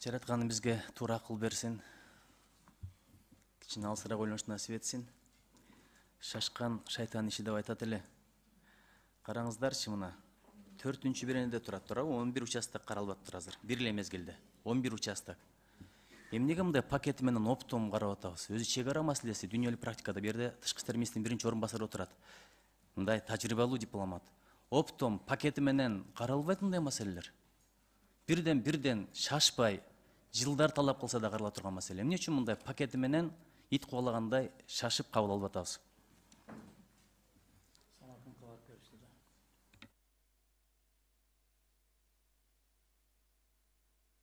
Жаратканым бизге туура акыл берсин. Кичине алсыраак ойлонушту насип этсин. Шашкан шайтан иши деп айтат эле. Караңыздарчы мына 4-чү беренеде турат, туурабы? 11 участок каралбаптыр азыр. Бир эле мезгилде 11 участок. Эмнеге мындай пакети менен оптом карап атабыз? Өзү чек ара маселеси дүйнөлүк практикада бу жерде тышкы иштер министринин биринчи орун басары отурат. Мындай тажрыйбалуу дипломат. Оптом пакети менен каралбайт мындай маселелер. Бирден шашпай, жылдар талап кылса да карала турган маселе. Эмне үчүн мындай пакети менен ит кубалагандай шашып кабыл алып атабыз?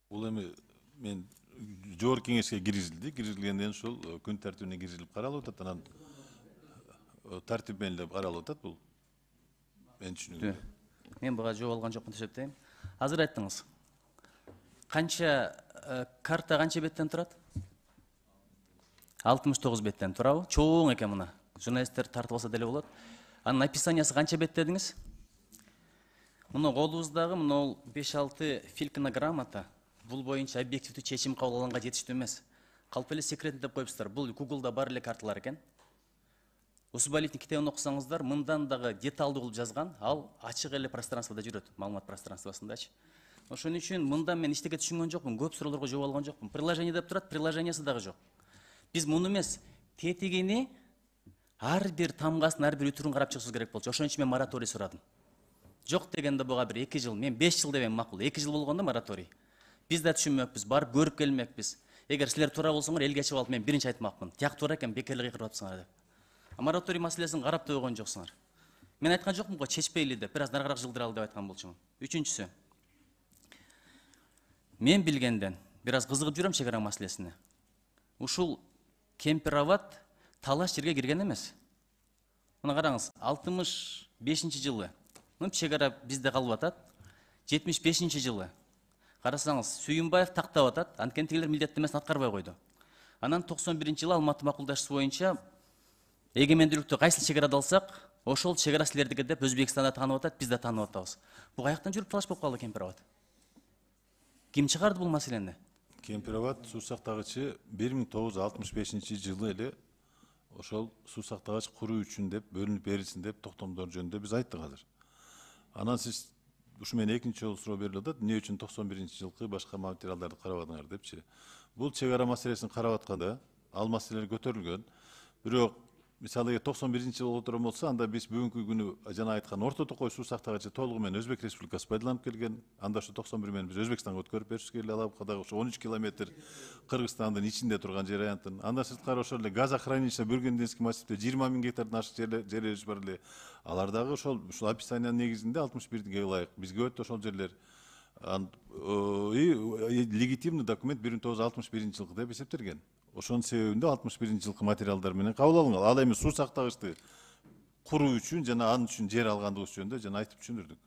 Бул эми мен жогорку кеңешке киргизилди. Киргизилгенден ошол күн тартибине киргизилип каралып атат. Анан тартип менен эле каралып атат бул. Мен түшүнүгүмдө. Мен буга жооп алган жокмун деп эсептейм. Азыр айттыңыз. Канча карта канча беттен турат? 69 беттен турабы? Чоң экен мына. Журналисттер тартып алса деле болот. Анын описаниясы канча бет дедиңиз? Мына колубуздагы мына 5-6 филкина грамота бул боюнча объективдүү чечим кабыл алганга жетиштүү эмес. Калп эле секретный деп коюпсуздар. Бул Google'да бар эле карталар экен. Усубалитин китебин окусаңыздар, мындан дагы деталдуу кылып жазган, ал ачык эле пространствода жүрөт, маалымат пространствосундачы. Ошон үчүн мындан мен эчтеке түшүнгөн жокмун, көп суроолорго жооп алган жокмун. Приложение деп турат, приложениясы дагы жок. Биз муну эмес, тетигини ар бир тамгасын, ар бир үтүрүн карап чыгышыбыз керек болчу. Ошон үчүн мен мораторий сурадым. Жок дегенде буга бир 2 жыл, мен 5 жыл дебем макул. 2 жыл болгондо мораторий. Биз да түшүнмөкпүз, барып көрүп келмекпиз. Эгер силер туура болсоңор элге чыгып алып мен биринчи айтмакмын. Тияк туура экен, бекерлик кырып атсыңар деп. Мораторий маселесин карап да койгон жоксуңар. Мен айткан жокмун го, чечпейли деп, бир аз нарыгыраак жылдыралы деп айткан болчумун. Үчүнчүсү. Мен билгенден бир аз кызыгып жүрөм чек ара маселесине. Ушул Кемпироват талаш жерге кирген эмес. Мына караңыз, 65-жылы чек ара бизде калып атат. 75-жылы карасаңыз, Сүйүнбаев тактап атат, анткени тигилер милдеттемесин аткарбай койду. Анан 91-жылы Алматы макулдашуусу боюнча эгемендүүлүктү кайсыл чек арада алсак, ошол чек ара силердики деп Өзбекстанда таанып атат, биз да таанып атабыз. Бул каяктан жүрүп талаш болуп калды Кемпироват? Ким чыгарды бул маселени? Кемпироват суу сактагычы 1965-жылы эле ошол суу сактагач куруу үчүн деп бөлүнүп берилсин деп токтомдор жөнүндө биз айттык азыр. Анан сиз ушу менен экинчи жолу суроо берилип атат, эмне үчүн 91-жылкы башка материалдарды карабадыңар депчи. Бул чек ара маселесин карап атканда ал маселелер көтөрүлгөн. Бирок мисалы 91-жылы отурган болсо, анда биз бүгүнкү күнү жана айткан Орто Токой суу сактагычы толугу менен Өзбек Республикасы пайдаланып келген. Анда ушу 91 менен биз Өзбекстанга өткөрүп беришибиз керек, алабыкадагы ушу 13 километр Кыргызстандын ичинде турган жер аянтын. Андан сырткары ошол эле газохранилище Бөргөнденский массивде 20 000 гектардан ашык жерлерибиз бар эле. Алар дагы ошол описаниянын негизинде 61-ге ылайык. Бизге өтө ошол жерлер легитимный документ 1961-жылкы деп эсептелген. Ошонун себебинде 61-жылкы материалдар менен кабыл алынган. Ал эми суу сактагычты куруу үчүн жана анын үчүн жер алгандыгыбыз жөнүндө жана айтып түшүндүрдүк.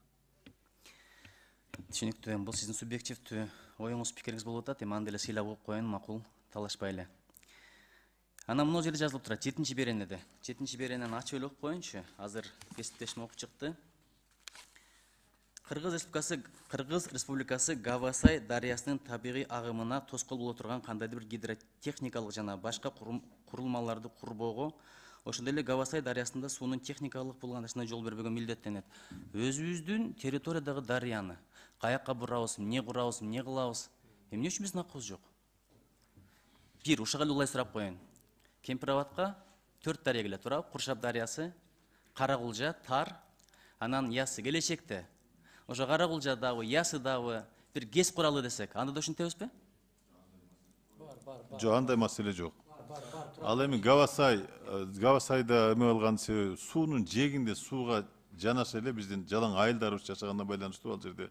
Түшүнүктүү, бул сиздин субъективдүү оюңуз, пикириңиз болуп атат. Эми аны деле сыйлап коюп коеюн, макул, талашпай эле. Анан мына жерде жазылып турат, 7-чи беренеде. 7-чи беренени ачып эле окуп коеюнчу. Азыр кесиптешим окуп чыкты. Кыргыз Республикасы Гавасай дарыясынын табигый агымына тоскоол боло турган кандайдыр бир гидротехникалык жана башка курулмаларды курбоого, ошондой эле Гавасай дарыясында суунун техникалык булганышына жол бербөгө милдеттенет. Өзүбүздүн территориядагы дарыяны каякка бурабыз, эмне курабыз, эмне кылабыз? Эмне үчүн биздин акыбыз жок? Бир, ушуга эле улай сурап коеюн. Кемпироватка 4 дарыя келет, туурабы? Куршап дарыясы, Каракулжа, Тар, анан Ясы. Келечекте ошо Каракулжа дагы, Ясы дагы бир ГЭС куралы десек, анда да ушинтебизби? Жок, андай маселе жок. Ал эми Гавасайда эме алган себеби суунун жээгинде сууга жанаша эле биздин жалаң айылдарыбыз жашагандан байланыштуу ал жерде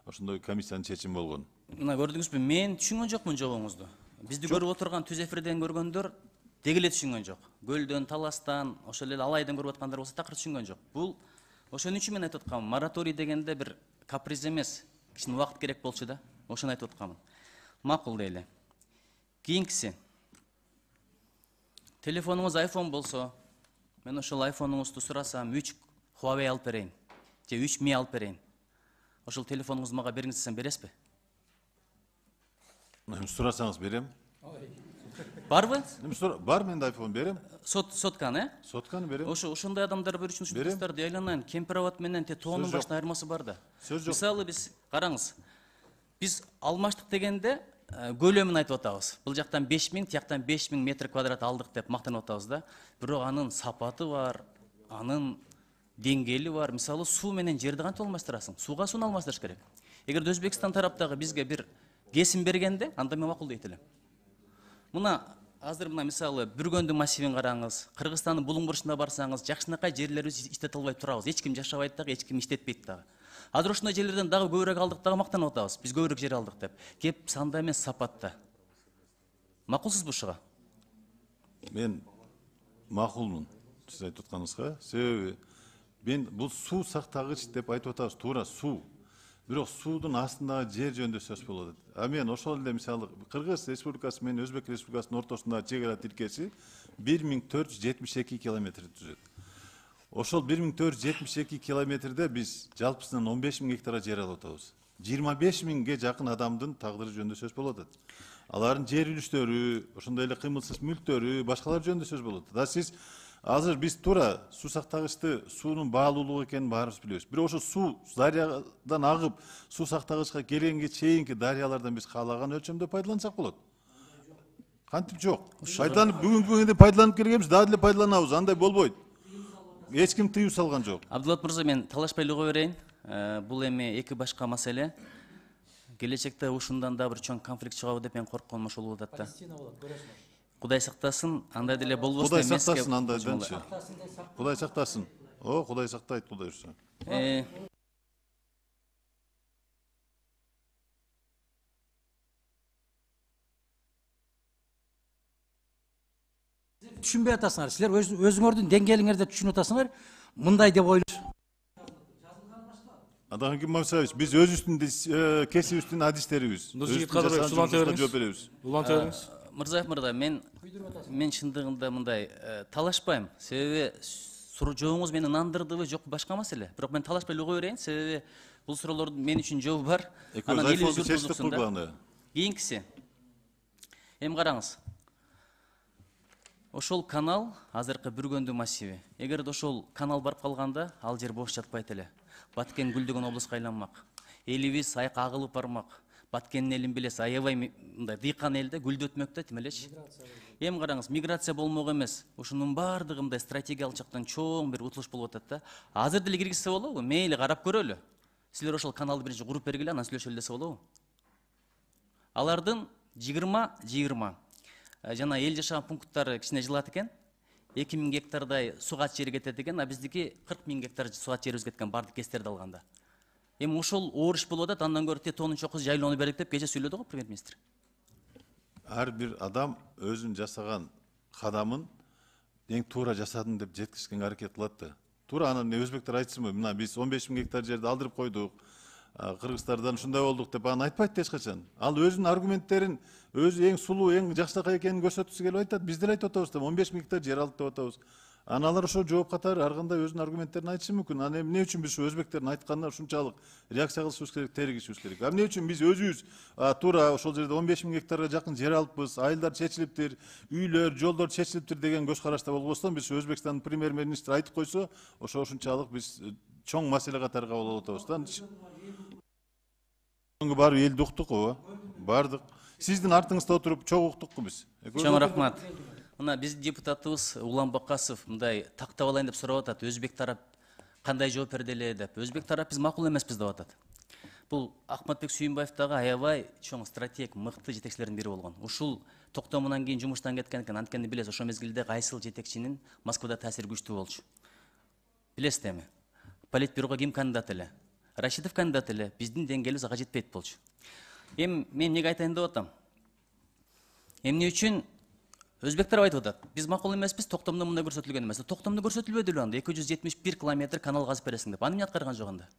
ошондой комиссиянын чечими болгон. Мына көрдүңүзбү, мен түшүнгөн жокмун жообуңузду. Бизди көрүп отурган түз эфирден көргөндөр деги эле түшүнгөн жок. Көлдөн, таластан, ошол эле алайдан көрүп аткандар болсо такыр түшүнгөн жок. Бул ошон үчүн мен айтып атканмын, мораторий дегенде бир каприз эмес, кичине убакыт керек болчу да. Ошону айтып атканмын. Макул дейли. Кийинкиси. Телефонуңуз iPhone болсо, мен ошол iPhone'уңузду сурасам, 3 Huawei алып берейин, же 3 Mi алып берейин. Ошол телефонуңузду мага бериңиз десем бересизби? Сурасаңыз берем. Барбы? Бар менде айфон берем. Сотканы, Сотканы берем. ошондой адамдар бар үчүн Берем. досторду айланайын. Кемпир абат менен тоонун Сөз жок. башына айырмасы бар да. Сөз жок. Мисалы биз караңыз. Биз алмаштык дегенде көлөмүн айтып атабыз. Бул жактан 5000, тияктан 5000 метр квадрат алдык деп мактанып атабыз да. Бирок анын сапаты бар, анын деңгээли бар. Мисалы суу менен жерди кантип алмаштырасың? Сууга сууну алмаштырыш керек. Эгерде Өзбекстан тараптагы бизге бир кесим бергенде, анда мен макул дейт элем. Мына азыр мына мисалы Бүргөндүн массивин караңыз, Кыргызстандын булуң бурчуна барсаңыз, жакшынакай жерлерибиз иштете албай турабыз. Эч ким жашабайт дагы, эч ким иштетпейт дагы. Азыр ошондой жерлерден дагы көбүрөөк алдык дагы мактанып атабыз. Биз көбүрөөк жер алдык деп. Кеп санда эмес, сапатта. Макулсузбу ушуга? Мен макулмун сиз айтып атканыңызга. Себеби мен бул суу сактагыч деп айтып атабыз, туура суу. Бирок суудун астындагы жер жөнүндө сөз болот. А мен ошол эле мисалы Кыргыз Республикасы менен Өзбек Республикасынын ортосундагы чегара тилкеси 1472 километр түзөт. Ошол 1472 километрде биз жалпысынан 15.000 гектара жер алып атабыз. 25.000ге жакын адамдын тагдыры жөнүндө сөз болуп атат. Алардын жер үлүштөрү, ошондой эле кыймылсыз мүлктөрү, башкалар жөнүндө сөз болот. Да сиз азыр биз туура суу сактагычты суунун баалуулугу экенин баарыбыз билебиз. Бирок ошо суу дарыядан агып суу сактагычка келгенге чейинки дарыялардан биз каалаган өлчөмдө пайдалансак болот. Кантип жок. Пайдаланып бүгүнкү күндө пайдаланып келгенбиз, дагы эле пайдаланабыз. Андай болбойт. Эч ким тыюу салган жок. Абдулат мырза, мен талашпай эле кое берейин. Бул эми эки башка маселе. Келечекте ушундан да бир чоң конфликт чыгабы деп мен коркконум ошол болуп атат да. Палестина болот, көрөсүңөр. Кудай сактасын, андай деле болбосун. Кудай сактасын андайданчы. Кудай сактасын. О, Кудай сактайт, Кудай урса. Түшүнбөй атасыңар. Силер өзүңөрдүн деңгээлиңерде түшүнүп атасыңар. Мындай деп ойлойсуз. Адан ким Мамсаевич, биз өзүбүздүн кесибибиздин адистерибиз. Нуржигит Кадырович, жооп беребиз. Улантып Мырзаев мырза, мен чындыгында мындай талашпайм. Себеби жообуңуз мени нандырдыбы, жок башка маселе. Бирок мен талашпай эле кое берейин, себеби бул суроолордун мен үчүн жообу бар. Анан элибиз чечтик курганда. Кийинкиси. Эми караңыз. Ошол канал азыркы Бүргөндүн массиви. Эгерде ошол канал барып калганда, ал жер бош жатпайт эле. Баткен гүлдөгөн облуска айланмак. Элибиз айка агылып бармак. Баткендин элин билесиз, аябай мындай дыйкан элде гүлдөтмөктө тим элечи. Эми караңыз, миграция болмок эмес. Ушунун баардыгы мындай стратегиялык жактан чоң бир утулуш болуп атат да. Азыр деле киргизсе болобу? Мейли карап көрөлү. Силер ошол каналды биринчи куруп бергиле, анан сүйлөшөлү десе болобу? Алардын 20 жана эл жашаган пункттары кичине жылат экен. 2000 гектардай сугат жери кетет экен, а биздики 40.000 гектар сугат жерибиз кеткен бардык кестерди алганда. Эми ошол оор иш болуп атат, андан көрө тоонун чокусу жайлоону бердик деп кече сүйлөдү го премьер-министр. Ар бир адам өзүн жасаган кадамын эң туура жасадым деп жеткизишке аракет кылат да. Туура анан өзбектер айтсынбы, мына биз 15.000 гектар жерди алдырып койдук, кыргыздардан ушундай болдук деп аны айтпайт эч качан. Ал өзүнүн аргументтерин өзү эң сулуу, эң жакшынакай экенин көрсөткүсү келип айтат. Биз деле айтып атабыз да, 15.000 гектар жер алдык деп атабыз. Анан алар ошол жооп катары ар кандай өзүнүн аргументтерин айтышы мүмкүн. Анан эмне үчүн биз өзбектердин айтканына ушунчалык реакция кылышыбыз керек, теригишибиз керек. Эмне үчүн биз өзүбүз туура ошол жерде 15.000 гектарга жакын жер алыппыз, айылдар чечилиптир, үйлөр, жолдор чечилиптир деген көз карашта болбостон биз Өзбекстандын премьер-министри айтып койсо, ошончалык биз чоң маселе катары кабыл алып атабыз да. Барып элди уктук го, бардык. Сиздин артыңызда отуруп чогуу уктукку биз. Чоң рахмат. Мына биздин депутатыбыз Улан Бакасов мындай тактап алайын деп сурап атат. Өзбек тарап кандай жооп берди эле деп. Өзбек тарап биз макул эмеспиз деп атат. Бул Акматбек Сүйүнбаев дагы аябай чоң стратег, мыкты жетекчилердин бири болгон. Ушул токтомунан кийин жумуштан кеткен экен. Анткени билесиз, ошол мезгилде кайсыл жетекчинин Москвада таасири күчтүү болчу. Билесиз эми. Политбюрого ким кандидат эле? Рашидов кандидат эле. Биздин деңгээлибиз ага жетпейт болчу. Эми мен эмнеге айтайын деп атам? Эмне үчүн өзбектер айтып атат? Биз макул эмеспиз, токтомдо мындай көрсөтүлгөн эмес. Токтомдо көрсөтүлбөдү эле анда 271 километр канал казып бересиң деп. Аны эмне аткарган жок анда?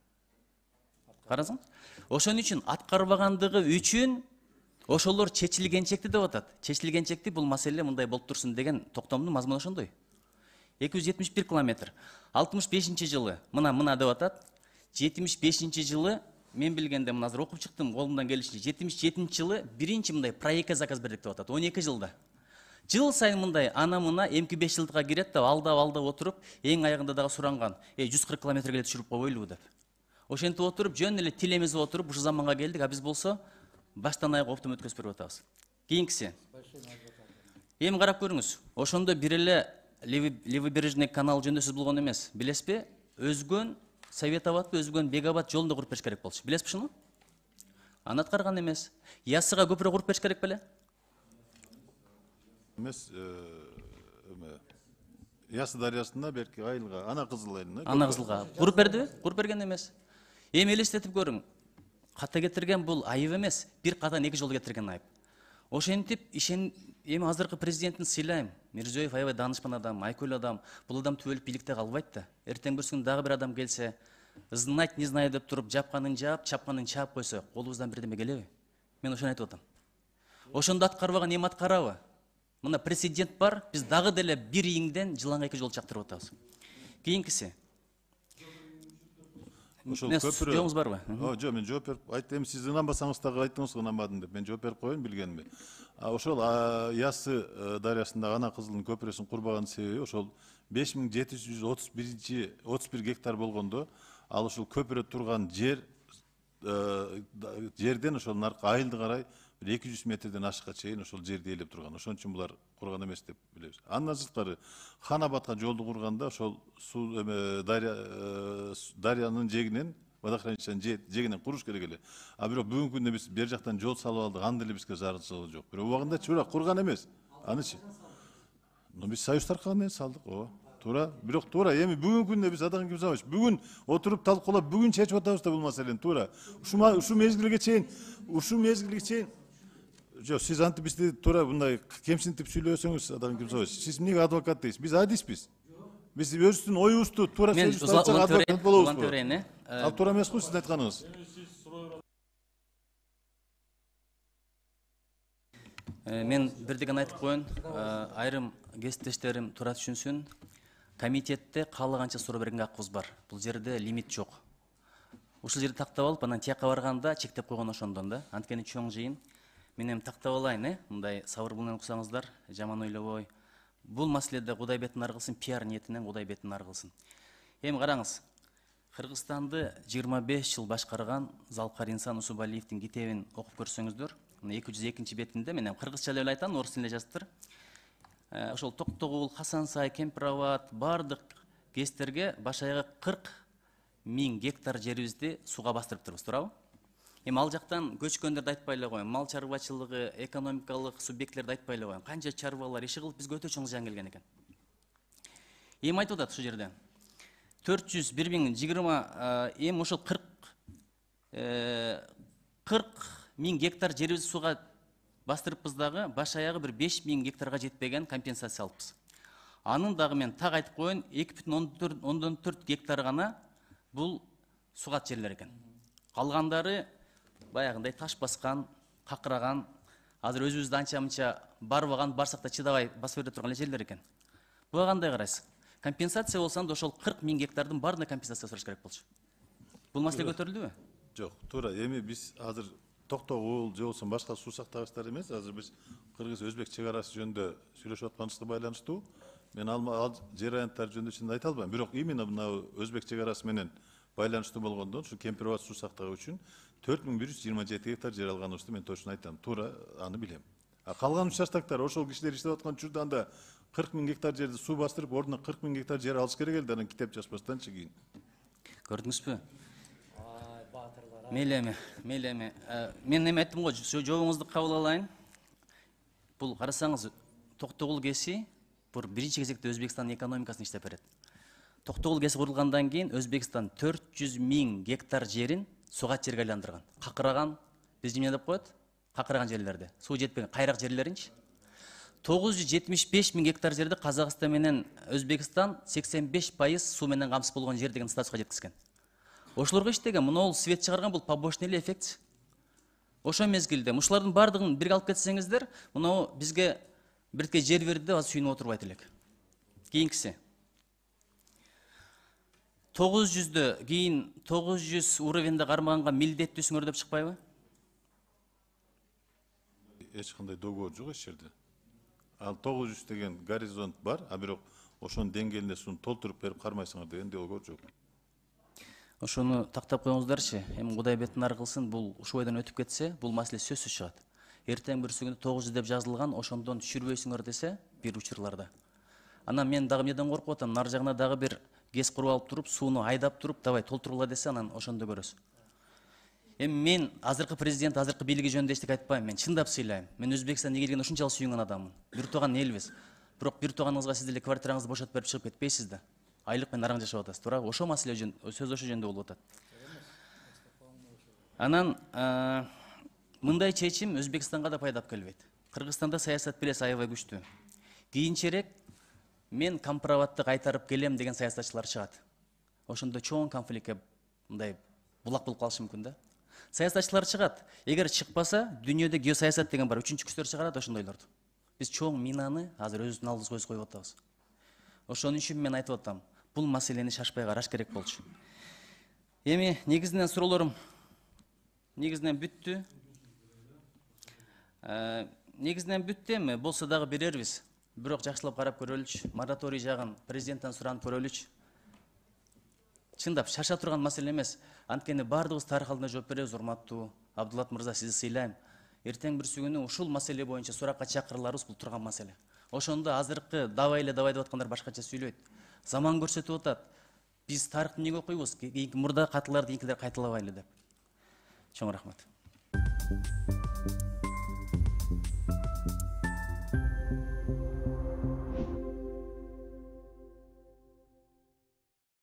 Карасаң? Ошон үчүн аткарбагандыгы үчүн ошолор чечилгенчекти деп атат. Чечилгенчекти бул маселе мындай болуп турсун деген токтомдун мазмуну ошондой. 271 километр. 65-жылы мына деп атат. 75-жылы мен билгенде мына азыр окуп чыктым колумдан келишинче 77 жылы биринчи мындай проектке заказ бердик деп атат. 12 жылда. Жыл сайын мындай ана мына эмки 5 жылдыкка кирет да алдап отуруп, эң аягында дагы суранган. 140 километрге түшүрүп койбойлубу деп. Ошентип отуруп, жөн эле тилемизип отуруп, ушу заманга келдик, а биз болсо баштан аяк оптом өткөзүп берип атабыз. Кийинкиси. Эми карап көрүңүз. Ошондо бир эле Левобережный канал жөнүндө сөз болгон эмес. Билесизби? Өзгөн Совет абадты, өзгөн Бегабад жолунда куруп бериш керек болчу. Билесизби шуну? Аны аткарган эмес. Яссыга көпүрө куруп бериш керек беле? Эмес, Ясы дарыясында берки айылга, Ана Кызыл айылына. Ана Кызылга куруп бердиби? Куруп берген эмес. Эми элестетип көрүң. Ката кетирген бул айып эмес, бир катан эки жолу кетирген айып. Ошентип эми азыркы президенттин сыйлайм. Мирзиёев аябай даанышман адам, айкөл адам. Бул адам түбөлүк бийликте калбайт да. Эртең бир күн дагы бир адам келсе, знать не знаю деп туруп, жапканын жаап, чапканын чаап койсо, колубуздан бирдеме келеби? Мен ошону айтып атам. Ошондо аткарбаган эми аткарабы? Мына президент бар, биз дагы деле бир ийиңден жылаңга эки жол чактырып атабыз. Кийинкиси. Ошол көпүрө. Жоңуз барбы? Жок, мен жооп берип айттым, сиз ынанбасаңыз дагы айттыңыз, ынанбадым деп. Мен жооп берип коеюн билгенимди. Ошол Ясы дарыясындагы Ана Кызылдын көпүрөсүн курбаган себеби ошол 5731 гектар болгондо, ал ошол көпүрө турган жерден ошол наркы айылды карай 200 метрден ашыкка чейин ошол жерди ээлеп турган. Ошон үчүн булар курган эмес деп билебиз. Андан сырткары Ханабадка жолду курганда ошол суу дарыянын жээгинен, водохранилищенин жээгинен куруш керек эле. А бирок бүгүнкү күндө биз бер жактан жол салып алдык, анда эле бизге зарылчылыгы жок. Бирок убагындачы бирок курган эмес. Анычы. Биз Союз таркаган салдык. Туура. Бирок туура эми бүгүнкү күндө биз адан ким сабаш. Бүгүн отуруп талкуулап, бүгүн чечип атабыз да бул маселени. Туура. Ушу мезгилге чейин жок, сиз антип бизди туура мындай кемсинтип сүйлөсөңүз, адан ким сабаш. Сиз эмнеге адвокат дейсиз? Биз адиспиз. Биз өзүбүздүн оюбузду туура сөзүбүздү айтсак адвокат болобузбу? Ал туура эмес го сиздин айтканыңыз. Мен бирдеген айтып коеюн, айрым кесиптештерим туура түшүнсүн. Комитетте каалаганча суроо бергенге акыбыз бар. Бул жерде лимит жок. Ушул жерди тактап алып, анан тияка барганда чектеп койгон ошондон да. Анткени чоң жыйын. Мен эми тактап алайын, мындай сабыр менен уксаңыздар, жаман ойлобой. Бул маселеде Кудай бетин ар кылсын, пиар ниетинен Кудай бетин ар кылсын. Эми караңыз. Кыргызстанды 25 жыл башкарган Залкар Инсан Усубалиевдин китебин окуп көрсөңүздөр, 202 бетинде мен кыргызча эле айтам, орус тилинде жазыптыр. Ошол Токтогул, Хасансай, Кемпирабад бардык кестерге баш аягы 40 000 гектар жерибизди сууга бастырып турбуз, туурабы? Эми ал жактан көчкөндөрдү айтпай эле коеюн, мал чарбачылыгы, экономикалык субъекттерди айтпай эле коеюн. Канча чарбалар иши кылып бизге өтө чоң зыян келген экен. Эми айтып атат ушул жерде. 401 эми ошол 40 000 гектар жерибизди сууга бастырыппыз дагы, баш аягы бир 5 000 гектарга жетпеген компенсация алыппыз. Анын дагы мен так айтып коеюн, 2,4 гектар гана бул сугат жерлер экен. Калгандары баягындай таш баскан, какыраган, азыр өзүбүздү анча-мынча барбаган, барсак да чыдабай басып бере турган жерлер экен. Буга кандай карайсыз? Компенсация болсоң да ошол 40 000 гектардын баарына компенсация сураш керек болчу. Бул маселе көтөрүлдүбү? Жок, туура. Эми биз азыр Токтогул же болсо башка суу сактагычтар эмес, азыр биз кыргыз-өзбек чек арасы жөнүндө сүйлөшүп атканыбызга байланыштуу. Мен ал жер аянттары жөнүндө чын айта албайм. Бирок именно мына өзбек чек арасы менен байланыштуу болгондон ушу Кемпирабад суу сактагыч үчүн 4127 гектар жер алганыбызды мен точно айтам. Туура аны билем. Калган участоктор ошол кишилер иштеп аткан учурда анда 40 000 гектар жерди суу бастырып, ордуна 40 000 гектар жер алыш керек эле, анан китеп жазбастанчы кийин. Көрдүңүзбү? Мейлі. Мен эми айттым го, жообуңузду кабыл алайын. Бул карасаңыз, Токтогул кеси бул биринчи кезекте Өзбекстандын экономикасын иштеп берет. Токтогул кеси курулгандан кийин Өзбекстан 400 000 гектар жерин сугат жерге айландырган. Какыраган, биз эмне деп коет? Какыраган жерлерди. Суу жетпеген кайрак жерлеринчи. 975 000 гектар жерди Казакстан менен Өзбекстан 85% суу менен камсыз болгон жер деген статуска жеткизген. Ошолорго иштеген, мына ол свет чыгарган бул побочный эле эффект. Ошол мезгилде ушулардын бардыгын бирге алып кетсеңиздер, мына бизге бирке жер берди деп сүйүнүп отурбайт элек. Кийинкиси. 900'dө кийин 900 уровеньде кармаганга милдеттүүсүңөр деп чыкпайбы? Эч кандай договор жок эч жерде. Ал 900 деген горизонт бар, а бирок ошонун деңгээлине суну толтуруп берип кармайсыңар деген договор жок. Ошону тактап коюңуздарчы. Эми Кудай бетин ар кылсын, бул ушул бойдон өтүп кетсе, бул маселе сөзсүз чыгат. Эртең бир күндө 900 деп жазылган, ошондон түшүрбөйсүңөр десе, бир учурларда. Анан мен дагы эмнеден коркуп атам? Нар жагына дагы бир ГЭС куруп алып туруп, сууну айдап туруп, давай толтургула десе, анан ошондо көрөсүз. Эми мен азыркы президент, азыркы бийлиги жөнүндө эчтеке айтпайм. Мен чындап сыйлайм. Мен Өзбекстанга келгенде ушунчалык сүйүнгөн адаммын. Бир тууган элбиз. Бирок бир тууганыңызга сиз деле квартираңызды бошотуп берип чыгып кетпейсиз да. Айлык менен араң жашап атасыз, туура? Ошо маселе сөз ошо жөнүндө болуп атат. Анан мындай чечим Өзбекстанга да пайдап келбейт. Кыргызстанда саясат билес аябай күчтүү. Кийинчерээк мен компроватты кайтарып келем деген саясатчылар чыгат. Ошондо чоң конфликтке мындай булак болуп калышы мүмкүн да. Саясатчылар чыгат. Эгер чыкпаса, дүйнөдө геосаясат деген бар, 3-чү күчтөр чыгарат ошондойлорду. Биз чоң минаны азыр өзүбүздүн алдыбызга көз коюп атабыз. Ошон үчүн мен айтып атам, бул маселени шашпай караш керек болчу. Эми негизинен суроолорум бүттү. Негизинен бүттү, эми болсо дагы берербиз. Бирок жакшылап карап көрөлүчү. Мораторий жагын президенттен суранып көрөлүчү. Чындап шаша турган маселе эмес. Анткени бардыгыбыз тарых алдында жооп беребиз, урматтуу Абдулат мырза, сизди сыйлайм. Эртең бир күнү ушул маселе боюнча суракка чакырыларыбыз, бул турган маселе. Ошондо азыркы давай деп аткандар башкача сүйлөйт. Заман көрсөтүп атат. Биз тарыхты эмнеге окуйбуз? Мурда катыларды кийинкилер кайталабайлы деп. Чоң рахмат.